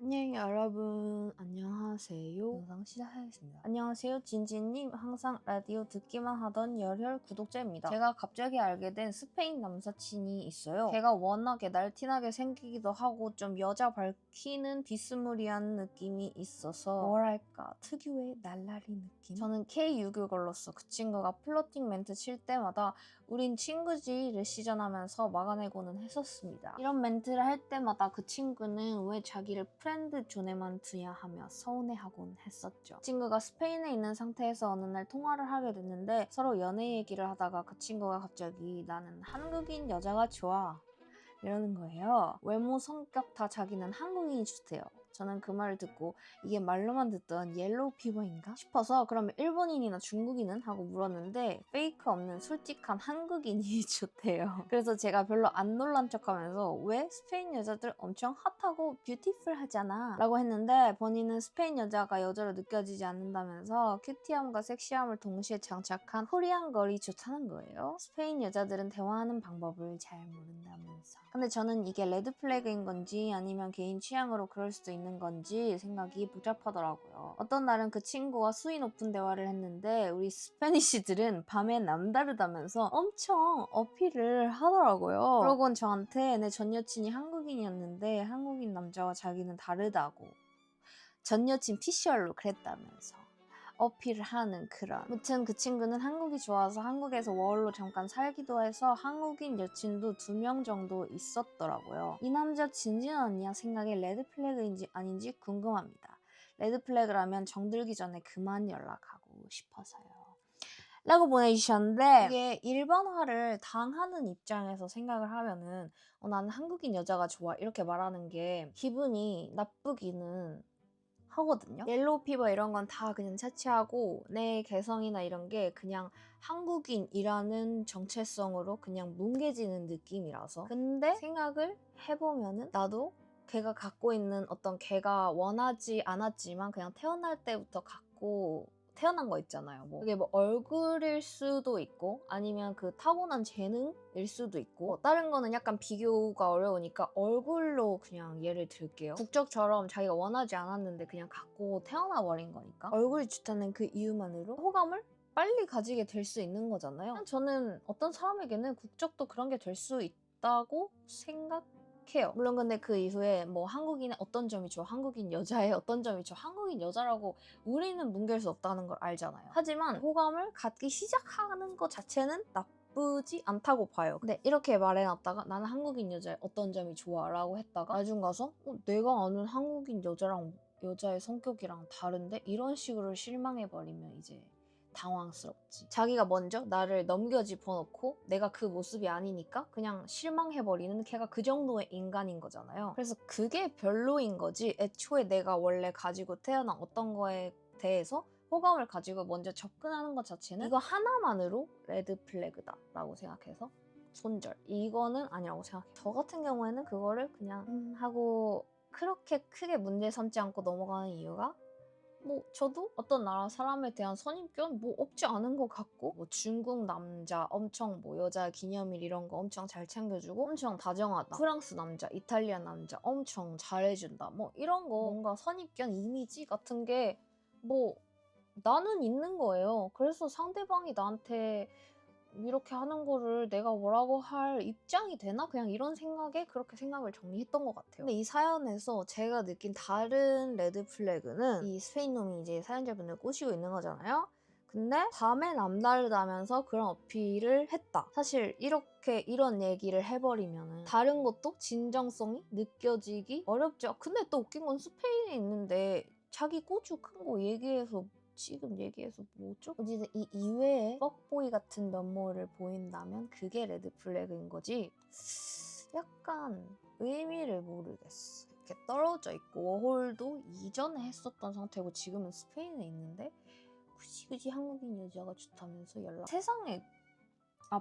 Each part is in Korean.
네, 여러분 안녕하세요. 영상 시작하겠습니다. 안녕하세요, 진진님. 항상 라디오 듣기만 하던 열혈 구독자입니다. 제가 갑자기 알게 된 스페인 남사친이 있어요. 걔가 워낙에 날티나게 생기기도 하고 좀 여자 밝히는 비스무리한 느낌이 있어서 뭐랄까 특유의 날라리 느낌? 저는 K6일걸로서 그 친구가 플러팅 멘트 칠 때마다 우린 친구지를 시전하면서 막아내고는 했었습니다. 이런 멘트를 할 때마다 그 친구는 왜 자기를 프렌드 존에만 두냐 하며 서운해하곤 했었죠. 그 친구가 스페인에 있는 상태에서 어느 날 통화를 하게 됐는데 서로 연애 얘기를 하다가 그 친구가 갑자기 나는 한국인 여자가 좋아 이러는 거예요. 외모, 성격 다 자기는 한국인이 좋대요. 저는 그 말을 듣고 이게 말로만 듣던 옐로우 피버인가 싶어서 그러면 일본인이나 중국인은? 하고 물었는데 페이크 없는 솔직한 한국인이 좋대요. 그래서 제가 별로 안 놀란 척하면서 왜 스페인 여자들 엄청 핫하고 뷰티풀 하잖아 라고 했는데 본인은 스페인 여자가 여자로 느껴지지 않는다면서 큐티함과 섹시함을 동시에 장착한 코리안 걸이 좋다는 거예요. 스페인 여자들은 대화하는 방법을 잘 모른다면서. 근데 저는 이게 레드 플래그인 건지 아니면 개인 취향으로 그럴 수도 있는 건지 생각이 복잡하더라고요. 어떤 날은 그 친구와 수위 높은 대화를 했는데 우리 스페니쉬들은 밤에 남다르다면서 엄청 어필을 하더라고요. 그러곤 저한테 내 전 여친이 한국인이었는데 한국인 남자와 자기는 다르다고. 전 여친 피셜로 그랬다면서. 어필을 하는 그런. 무튼 그 친구는 한국이 좋아서 한국에서 워홀로 잠깐 살기도 해서 한국인 여친도 2명 정도 있었더라고요. 이 남자 진진 언니야 생각에 레드 플래그인지 아닌지 궁금합니다. 레드 플래그라면 정들기 전에 그만 연락하고 싶어서요. 라고 보내주셨는데 이게 일반화를 당하는 입장에서 생각을 하면은 나는 한국인 여자가 좋아 이렇게 말하는 게 기분이 나쁘기는 하거든요. 옐로우 피버 이런 건 다 그냥 차치하고 내 개성이나 이런 게 그냥 한국인이라는 정체성으로 그냥 뭉개지는 느낌이라서. 근데 생각을 해보면은 나도 걔가 갖고 있는 어떤 걔가 원하지 않았지만 그냥 태어날 때부터 갖고 태어난 거 있잖아요. 뭐 그게 뭐 얼굴일 수도 있고 아니면 그 타고난 재능일 수도 있고 다른 거는 약간 비교가 어려우니까 얼굴로 그냥 예를 들게요. 국적처럼 자기가 원하지 않았는데 그냥 갖고 태어나 버린 거니까 얼굴이 좋다는 그 이유만으로 호감을 빨리 가지게 될 수 있는 거잖아요. 저는 어떤 사람에게는 국적도 그런 게 될 수 있다고 생각해요. 물론 근데 그 이후에 뭐 한국인의 어떤 점이 좋아, 한국인 여자의 어떤 점이 좋아, 한국인 여자라고 우리는 뭉갤 수 없다는 걸 알잖아요. 하지만 호감을 갖기 시작하는 것 자체는 나쁘지 않다고 봐요. 근데 이렇게 말해놨다가 나는 한국인 여자의 어떤 점이 좋아 라고 했다가 나중 가서 내가 아는 한국인 여자의 성격이랑 다른데? 이런 식으로 실망해버리면 이제 당황스럽지. 자기가 먼저 나를 넘겨짚어놓고 내가 그 모습이 아니니까 그냥 실망해버리는 걔가 그 정도의 인간인 거잖아요. 그래서 그게 별로인 거지 애초에 내가 원래 가지고 태어난 어떤 거에 대해서 호감을 가지고 먼저 접근하는 것 자체는 이거 하나만으로 레드 플래그다 라고 생각해서 손절. 이거는 아니라고 생각해요. 저 같은 경우에는 그거를 그냥 하고 그렇게 크게 문제 삼지 않고 넘어가는 이유가 뭐 저도 어떤 나라 사람에 대한 선입견 뭐 없지 않은 것 같고 뭐 중국 남자 엄청 뭐 여자 기념일 이런 거 엄청 잘 챙겨주고 엄청 다정하다. 프랑스 남자, 이탈리아 남자 엄청 잘해준다. 뭐 이런 거 뭔가 선입견 이미지 같은 게 뭐 나는 있는 거예요. 그래서 상대방이 나한테 이렇게 하는 거를 내가 뭐라고 할 입장이 되나? 그냥 이런 생각에 그렇게 생각을 정리했던 것 같아요. 근데 이 사연에서 제가 느낀 다른 레드 플래그는 이 스페인 놈이 이제 사연자분을 꼬시고 있는 거잖아요. 근데 밤에 남다르다면서 그런 어필을 했다. 사실 이렇게 이런 얘기를 해버리면 다른 것도 진정성이 느껴지기 어렵죠. 근데 또 웃긴 건 스페인에 있는데 자기 꼬주 큰 거 얘기해서 지금 얘기해서 뭐죠? 어쨌든 이 이외에 뻑보이 같은 면모를 보인다면 그게 레드 플래그인 거지 약간 의미를 모르겠어. 이렇게 떨어져 있고 워홀도 이전에 했었던 상태고 지금은 스페인에 있는데 굳이 한국인 여자가 좋다면서 연락. 세상에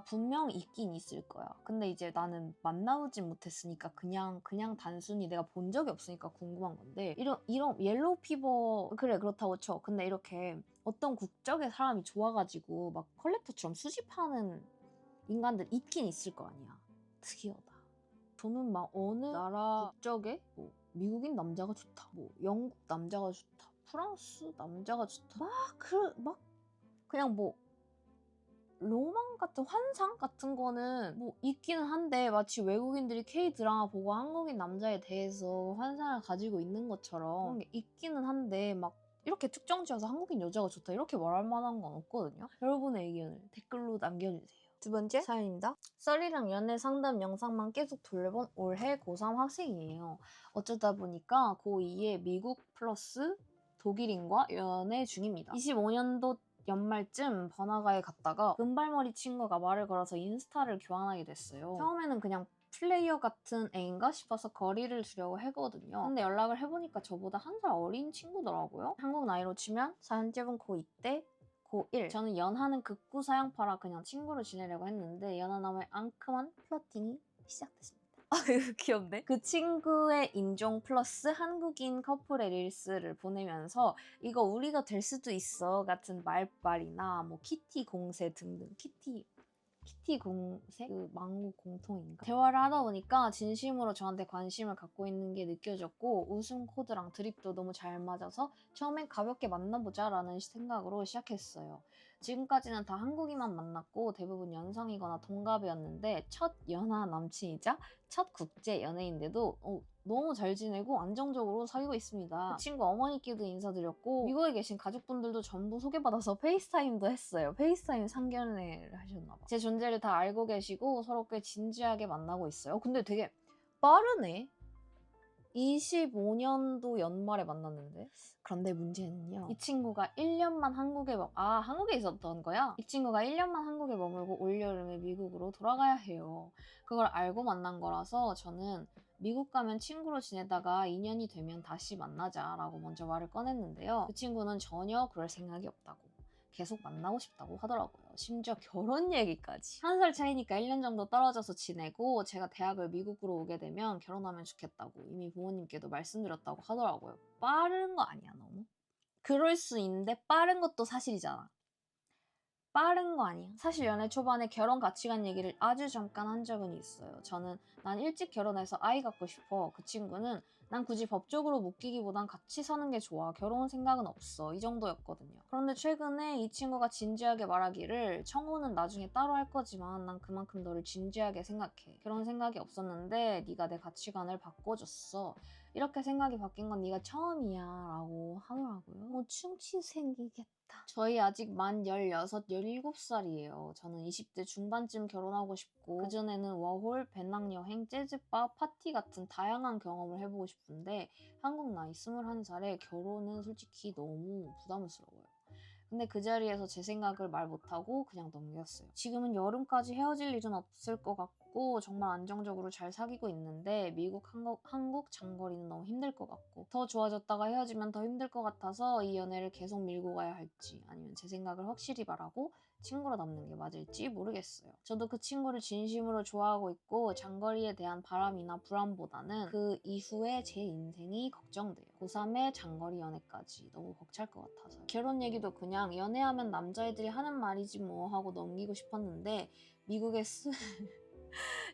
분명 있긴 있을 거야. 근데 이제 나는 만나보진 못했으니까 그냥 단순히 내가 본 적이 없으니까 궁금한 건데 이런 옐로우 피버 그래 그렇다고 쳐. 근데 이렇게 어떤 국적의 사람이 좋아가지고 막 컬렉터처럼 수집하는 인간들 있긴 있을 거 아니야. 특이하다. 저는 막 어느 나라 국적의 뭐 미국인 남자가 좋다, 뭐 영국 남자가 좋다, 프랑스 남자가 좋다, 막 그냥 뭐 로망 같은 환상 같은 거는 뭐 있기는 한데 마치 외국인들이 K-드라마 보고 한국인 남자에 대해서 환상을 가지고 있는 것처럼 그런 게 있기는 한데 막 이렇게 특정 지어서 한국인 여자가 좋다 이렇게 말할 만한 건 없거든요. 여러분의 의견을 댓글로 남겨주세요. 두 번째 사연입니다. 썰이랑 연애 상담 영상만 계속 돌려본 올해 고3 학생이에요. 어쩌다 보니까 고2에 미국 플러스 독일인과 연애 중입니다. 25년도 연말쯤 번화가에 갔다가 은발머리 친구가 말을 걸어서 인스타를 교환하게 됐어요. 처음에는 그냥 플레이어 같은 애인가 싶어서 거리를 두려고 했거든요. 근데 연락을 해보니까 저보다 한 살 어린 친구더라고요. 한국 나이로 치면 4년째분 고2 때 고1. 저는 연하는 극구 사양파라 그냥 친구로 지내려고 했는데 연하남의 앙큼한 플러팅이 시작됐습니다. 아, 이거 귀엽네. 그 친구의 인종 플러스 한국인 커플의 릴스를 보내면서 이거 우리가 될 수도 있어 같은 말빨이나 뭐 키티 공세 등등 키티 공세? 그 망고 공통인가? 대화를 하다 보니까 진심으로 저한테 관심을 갖고 있는 게 느껴졌고 웃음 코드랑 드립도 너무 잘 맞아서 처음엔 가볍게 만나보자 라는 생각으로 시작했어요. 지금까지는 다 한국인만 만났고 대부분 연상이거나 동갑이었는데 첫 연하 남친이자 첫 국제 연애인데도 너무 잘 지내고 안정적으로 사귀고 있습니다. 그 친구 어머니께도 인사드렸고 미국에 계신 가족분들도 전부 소개받아서 페이스타임도 했어요. 페이스타임 상견례를 하셨나봐. 제 존재를 다 알고 계시고 서로 꽤 진지하게 만나고 있어요. 근데 되게 빠르네. 25년도 연말에 만났는데. 그런데 문제는요. 이 친구가 1년만 한국에 있었던 거야? 이 친구가 1년만 한국에 머물고 올여름에 미국으로 돌아가야 해요. 그걸 알고 만난 거라서 저는 미국 가면 친구로 지내다가 2년이 되면 다시 만나자라고 먼저 말을 꺼냈는데요. 그 친구는 전혀 그럴 생각이 없다고. 계속 만나고 싶다고 하더라고요. 심지어 결혼 얘기까지. 한 살 차이니까 1년 정도 떨어져서 지내고 제가 대학을 미국으로 오게 되면 결혼하면 좋겠다고 이미 부모님께도 말씀드렸다고 하더라고요. 빠른 거 아니야 너무? 그럴 수 있는데 빠른 것도 사실이잖아. 빠른 거 아니야? 사실 연애 초반에 결혼 가치관 얘기를 아주 잠깐 한 적은 있어요. 저는 난 일찍 결혼해서 아이 갖고 싶어. 그 친구는 난 굳이 법적으로 묶이기보단 같이 사는 게 좋아. 결혼 생각은 없어. 이 정도였거든요. 그런데 최근에 이 친구가 진지하게 말하기를 청혼은 나중에 따로 할 거지만 난 그만큼 너를 진지하게 생각해. 결혼 생각이 없었는데 네가 내 가치관을 바꿔줬어. 이렇게 생각이 바뀐 건 네가 처음이야 라고 하더라고요. 뭐 충치 생기겠다. 저희 아직 만 16, 17살이에요. 저는 20대 중반쯤 결혼하고 싶고 그전에는 워홀, 배낭여행, 재즈바, 파티 같은 다양한 경험을 해보고 싶은데 한국 나이 21살에 결혼은 솔직히 너무 부담스러워요. 근데 그 자리에서 제 생각을 말 못하고 그냥 넘겼어요. 지금은 여름까지 헤어질 일은 없을 것 같고 정말 안정적으로 잘 사귀고 있는데 미국, 한국 장거리는 너무 힘들 것 같고 더 좋아졌다가 헤어지면 더 힘들 것 같아서 이 연애를 계속 밀고 가야 할지 아니면 제 생각을 확실히 말하고 친구로 남는 게 맞을지 모르겠어요. 저도 그 친구를 진심으로 좋아하고 있고 장거리에 대한 바람이나 불안보다는 그 이후에 제 인생이 걱정돼요. 고3의 장거리 연애까지 너무 벅찰 것 같아서요. 결혼 얘기도 그냥 연애하면 남자애들이 하는 말이지 뭐 하고 넘기고 싶었는데 미국의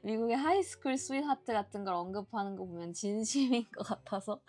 미국의 하이스쿨 스윗하트 같은 걸 언급하는 거 보면 진심인 것 같아서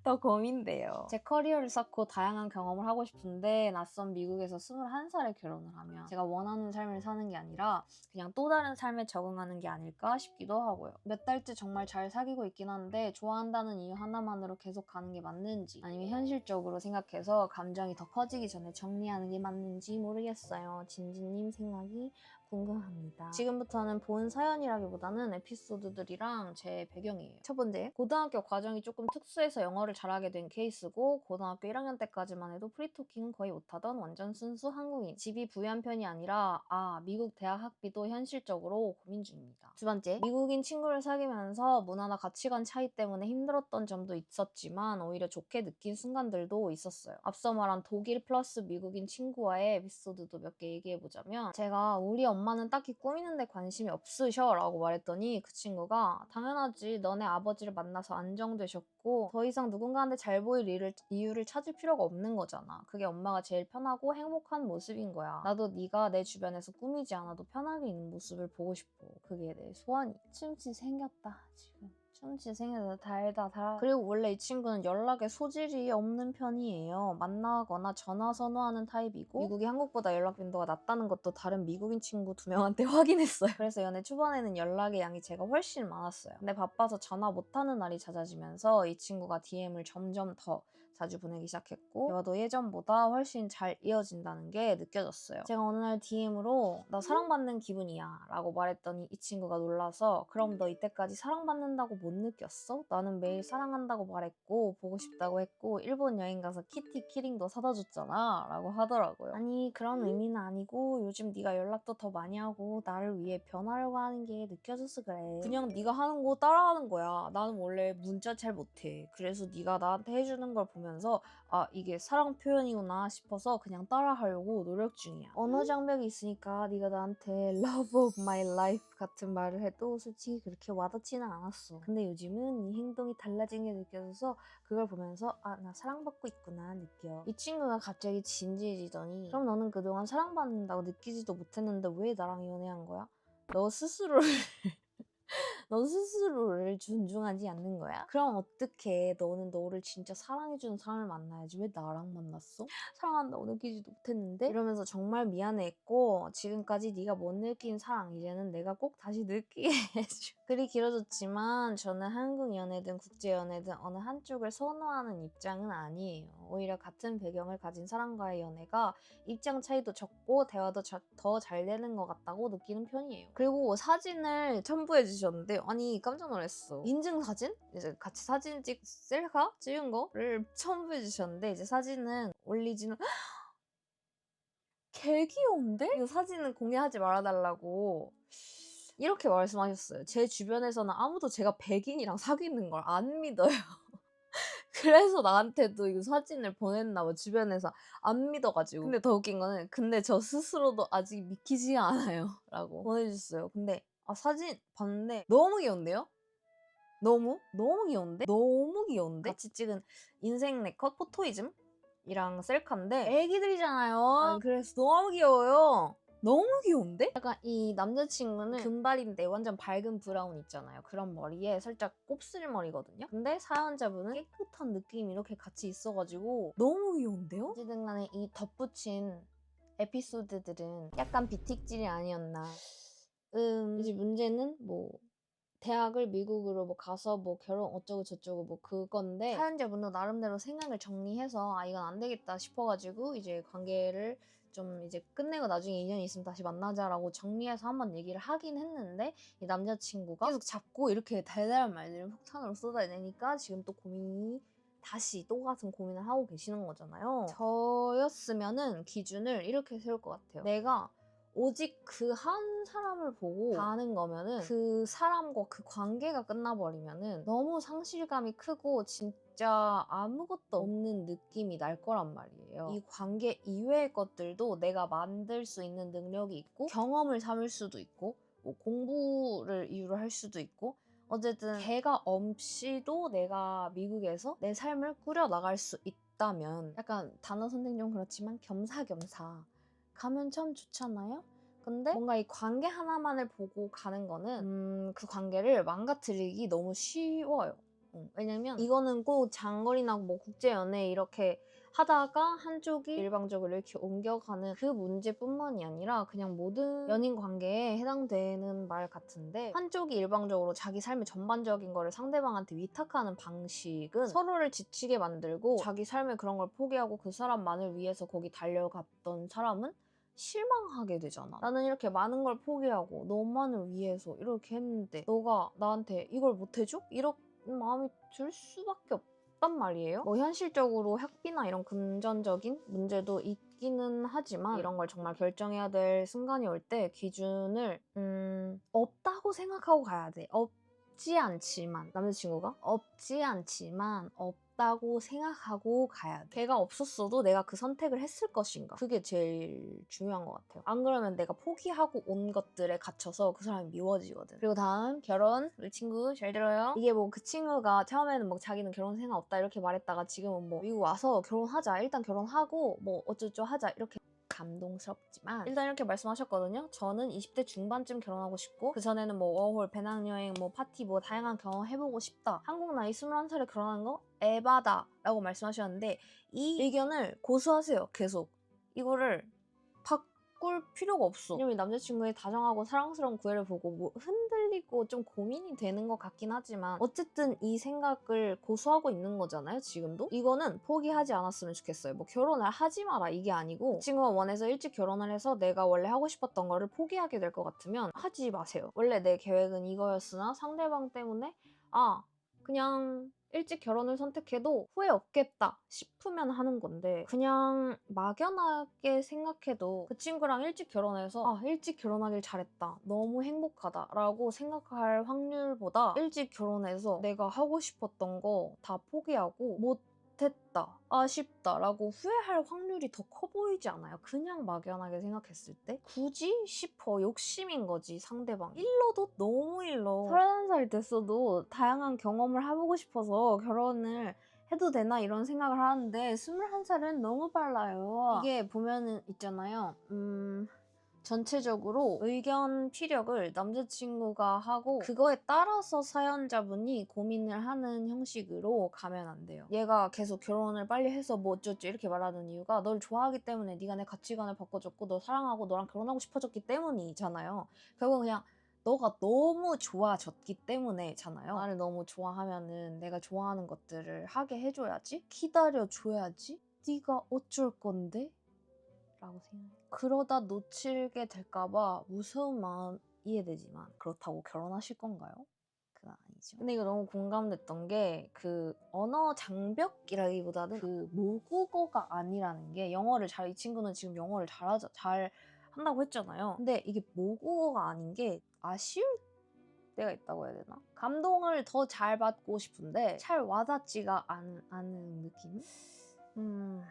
더 고민돼요. 제 커리어를 쌓고 다양한 경험을 하고 싶은데 낯선 미국에서 21살에 결혼을 하면 제가 원하는 삶을 사는 게 아니라 그냥 또 다른 삶에 적응하는 게 아닐까 싶기도 하고요. 몇 달째 정말 잘 사귀고 있긴 한데 좋아한다는 이유 하나만으로 계속 가는 게 맞는지 아니면 현실적으로 생각해서 감정이 더 커지기 전에 정리하는 게 맞는지 모르겠어요. 진진님 생각이 궁금합니다. 지금부터는 본 사연이라기보다는 에피소드들이랑 제 배경이에요. 첫 번째, 고등학교 과정이 조금 특수해서 영어를 잘하게 된 케이스고 고등학교 1학년 때까지만 해도 프리토킹은 거의 못하던 완전 순수 한국인. 집이 부유한 편이 아니라 미국 대학 학비도 현실적으로 고민 중입니다. 두 번째, 미국인 친구를 사귀면서 문화나 가치관 차이 때문에 힘들었던 점도 있었지만 오히려 좋게 느낀 순간들도 있었어요. 앞서 말한 독일 플러스 미국인 친구와의 에피소드도 몇 개 얘기해보자면 제가 우리 엄마는 딱히 꾸미는데 관심이 없으셔 라고 말했더니 그 친구가 당연하지 너네 아버지를 만나서 안정되셨고 더 이상 누군가한테 잘 보일 이유를 찾을 필요가 없는 거잖아. 그게 엄마가 제일 편하고 행복한 모습인 거야. 나도 네가 내 주변에서 꾸미지 않아도 편하게 있는 모습을 보고 싶어. 그게 내 소원이. 충치 생겼다 지금. 시원치 생겨서 달다. 그리고 원래 이 친구는 연락에 소질이 없는 편이에요. 만나거나 전화 선호하는 타입이고 미국이 한국보다 연락 빈도가 낮다는 것도 다른 미국인 친구 2명한테 확인했어요. 그래서 연애 초반에는 연락의 양이 제가 훨씬 많았어요. 근데 바빠서 전화 못하는 날이 잦아지면서 이 친구가 DM을 점점 더 자주 보내기 시작했고 대화도 예전보다 훨씬 잘 이어진다는 게 느껴졌어요. 제가 어느 날 DM으로 나 사랑받는 기분이야 라고 말했더니 이 친구가 놀라서 그럼 너 이때까지 사랑받는다고 못 느꼈어? 나는 매일 사랑한다고 말했고 보고 싶다고 했고 일본 여행 가서 키티 키링도 사다 줬잖아 라고 하더라고요. 아니 그런 의미는 아니고 요즘 네가 연락도 더 많이 하고 나를 위해 변하려고 하는 게 느껴져서 그래. 그냥 네가 하는 거 따라하는 거야. 나는 원래 문자 잘 못해. 그래서 네가 나한테 해주는 걸 보면서 아 이게 사랑 표현이구나 싶어서 그냥 따라하려고 노력 중이야. 언어 장벽이 있으니까 네가 나한테 love of my life 같은 말을 해도 솔직히 그렇게 와닿지는 않았어. 근데 요즘은 네 행동이 달라진 게 느껴져서 그걸 보면서 아 나 사랑받고 있구나 느껴. 이 친구가 갑자기 진지해지더니 그럼 너는 그동안 사랑받는다고 느끼지도 못했는데 왜 나랑 연애한 거야? 너 스스로를 너 스스로를 존중하지 않는 거야? 그럼 어떡해. 너는 너를 진짜 사랑해주는 사람을 만나야지. 왜 나랑 만났어? 사랑한다고 느끼지도 못했는데? 이러면서 정말 미안해했고 지금까지 네가 못 느낀 사랑 이제는 내가 꼭 다시 느끼게 해줘. 글이 길어졌지만 저는 한국 연애든 국제 연애든 어느 한쪽을 선호하는 입장은 아니에요. 오히려 같은 배경을 가진 사람과의 연애가 입장 차이도 적고 대화도 더 잘 되는 것 같다고 느끼는 편이에요. 그리고 사진을 첨부해 주셨는데 아니 깜짝 놀랐어. 인증사진? 이제 같이 사진 셀카 찍은 거를 첨부해 주셨는데 이제 사진은 올리지는 개 귀여운데? 이 사진은 공개하지 말아달라고 이렇게 말씀하셨어요. 제 주변에서는 아무도 제가 백인이랑 사귀는 걸 안 믿어요. 그래서 나한테도 이 사진을 보냈나 봐. 주변에서 안 믿어가지고. 근데 더 웃긴 거는 근데 저 스스로도 아직 믿기지 않아요 라고 보내주셨어요. 근데 사진 봤는데 너무 귀여운데요? 너무 귀여운데? 너무 귀여운데? 같이 찍은 인생 네컷 포토이즘? 이랑 셀카인데 애기들이잖아요. 그래서 너무 귀여워요. 너무 귀여운데? 약간 이 남자친구는 금발인데 완전 밝은 브라운 있잖아요. 그런 머리에 살짝 곱슬머리거든요. 근데 사연자분은 깨끗한 느낌이 이렇게 같이 있어가지고 너무 귀여운데요? 어찌든 간에 이 덧붙인 에피소드들은 약간 비틱질이 아니었나. 이제 문제는 뭐 대학을 미국으로 뭐 가서 뭐 결혼 어쩌고 저쩌고 뭐 그건데 사연자분도 나름대로 생각을 정리해서 아 이건 안 되겠다 싶어가지고 이제 관계를 좀 이제 끝내고 나중에 인연이 있으면 다시 만나자라고 정리해서 한번 얘기를 하긴 했는데 이 남자친구가 계속 잡고 이렇게 달달한 말들을 폭탄으로 쏟아내니까 지금 또 고민이 다시 똑같은 고민을 하고 계시는 거잖아요. 저였으면은 기준을 이렇게 세울 것 같아요. 내가 오직 그 한 사람을 보고 가는 거면은 그 사람과 그 관계가 끝나버리면은 너무 상실감이 크고 진짜 아무것도 없는 느낌이 날 거란 말이에요. 이 관계 이외의 것들도 내가 만들 수 있는 능력이 있고 경험을 삼을 수도 있고 뭐 공부를 이유로 할 수도 있고 어쨌든 걔가 없이도 내가 미국에서 내 삶을 꾸려나갈 수 있다면 약간 단어 선택 좀 그렇지만 겸사겸사 가면 참 좋잖아요? 근데 뭔가 이 관계 하나만을 보고 가는 거는 그 관계를 망가뜨리기 너무 쉬워요. 왜냐면 이거는 꼭 장거리나 뭐 국제연애 이렇게 하다가 한쪽이 일방적으로 이렇게 옮겨가는 그 문제뿐만이 아니라 그냥 모든 연인 관계에 해당되는 말 같은데 한쪽이 일방적으로 자기 삶의 전반적인 거를 상대방한테 위탁하는 방식은 서로를 지치게 만들고 자기 삶의 그런 걸 포기하고 그 사람만을 위해서 거기 달려갔던 사람은 실망하게 되잖아. 나는 이렇게 많은 걸 포기하고 너만을 위해서 이렇게 했는데 너가 나한테 이걸 못 해줘? 이런 마음이 들 수밖에 없단 말이에요. 뭐 현실적으로 학비나 이런 금전적인 문제도 있기는 하지만 이런 걸 정말 결정해야 될 순간이 올 때 기준을 없다고 생각하고 가야 돼. 없지 않지만 남자친구가 없지 않지만 없다고 생각하고 가야 돼. 걔가 없었어도 내가 그 선택을 했을 것인가. 그게 제일 중요한 것 같아요. 안 그러면 내가 포기하고 온 것들에 갇혀서 그 사람이 미워지거든. 그리고 다음 결혼. 우리 친구 잘 들어요. 이게 뭐 그 친구가 처음에는 뭐 자기는 결혼 생각 없다 이렇게 말했다가 지금은 뭐 미국 와서 결혼하자. 일단 결혼하고 뭐 어쩌고 하자 이렇게 감동스럽지만 일단 이렇게 말씀하셨거든요. 저는 20대 중반쯤 결혼하고 싶고 그 전에는 뭐 워홀, 배낭여행, 뭐 파티 뭐 다양한 경험 해보고 싶다. 한국 나이 21살에 결혼하는 거 에바다 라고 말씀하셨는데 이 의견을 고수하세요. 계속. 이거를 바꿀 필요가 없어. 왜냐면 남자친구의 다정하고 사랑스러운 구애를 보고 뭐 흔들리고 좀 고민이 되는 것 같긴 하지만 어쨌든 이 생각을 고수하고 있는 거잖아요, 지금도? 이거는 포기하지 않았으면 좋겠어요. 뭐 결혼을 하지 마라 이게 아니고 그 친구가 원해서 일찍 결혼을 해서 내가 원래 하고 싶었던 거를 포기하게 될 것 같으면 하지 마세요. 원래 내 계획은 이거였으나 상대방 때문에 그냥 일찍 결혼을 선택해도 후회 없겠다 싶으면 하는 건데 그냥 막연하게 생각해도 그 친구랑 일찍 결혼해서 일찍 결혼하길 잘했다 너무 행복하다 라고 생각할 확률보다 일찍 결혼해서 내가 하고 싶었던 거 다 포기하고 못했다 아쉽다 라고 후회할 확률이 더 커 보이지 않아요? 그냥 막연하게 생각했을 때 굳이 싶어. 욕심인 거지 상대방. 일러도 너무 일러. 31살이 됐어도 다양한 경험을 해보고 싶어서 결혼을 해도 되나 이런 생각을 하는데 21살은 너무 빨라요. 이게 보면은 있잖아요. 전체적으로 의견 피력을 남자친구가 하고 그거에 따라서 사연자분이 고민을 하는 형식으로 가면 안 돼요. 얘가 계속 결혼을 빨리 해서 뭐 어쩌죠 이렇게 말하는 이유가 널 좋아하기 때문에 네가 내 가치관을 바꿔줬고 너 사랑하고 너랑 결혼하고 싶어졌기 때문이잖아요. 결국은 그냥 너가 너무 좋아졌기 때문에잖아요. 나를 너무 좋아하면은 내가 좋아하는 것들을 하게 해줘야지? 기다려줘야지? 네가 어쩔 건데? 라고 생각해요. 그러다 놓치게 될까봐 무서운 마음 이해되지만 그렇다고 결혼하실 건가요? 그건 아니죠. 근데 이거 너무 공감됐던 게 그 언어 장벽이라기보다는 그 모국어가 아니라는 게 이 친구는 지금 영어를 잘 한다고 했잖아요. 근데 이게 모국어가 아닌 게 아쉬울 때가 있다고 해야 되나? 감동을 더 잘 받고 싶은데 잘 와닿지가 않은 느낌?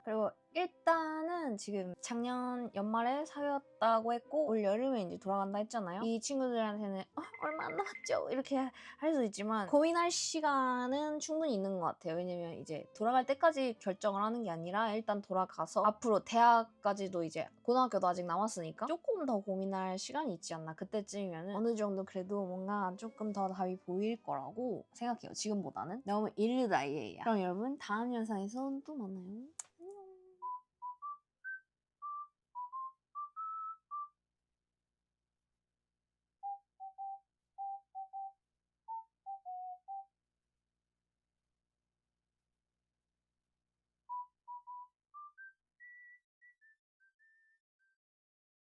그리고 일단은 지금 작년 연말에 사귀었다고 했고 올 여름에 이제 돌아간다 했잖아요. 이 친구들한테는 얼마 안 남았죠? 이렇게 할 수 있지만 고민할 시간은 충분히 있는 것 같아요. 왜냐면 이제 돌아갈 때까지 결정을 하는 게 아니라 일단 돌아가서 앞으로 대학까지도 이제 고등학교도 아직 남았으니까 조금 더 고민할 시간이 있지 않나. 그때쯤이면 어느 정도 그래도 뭔가 조금 더 답이 보일 거라고 생각해요. 지금보다는. 너무 이르다 얘야. 그럼 여러분 다음 영상에서 또 만나요.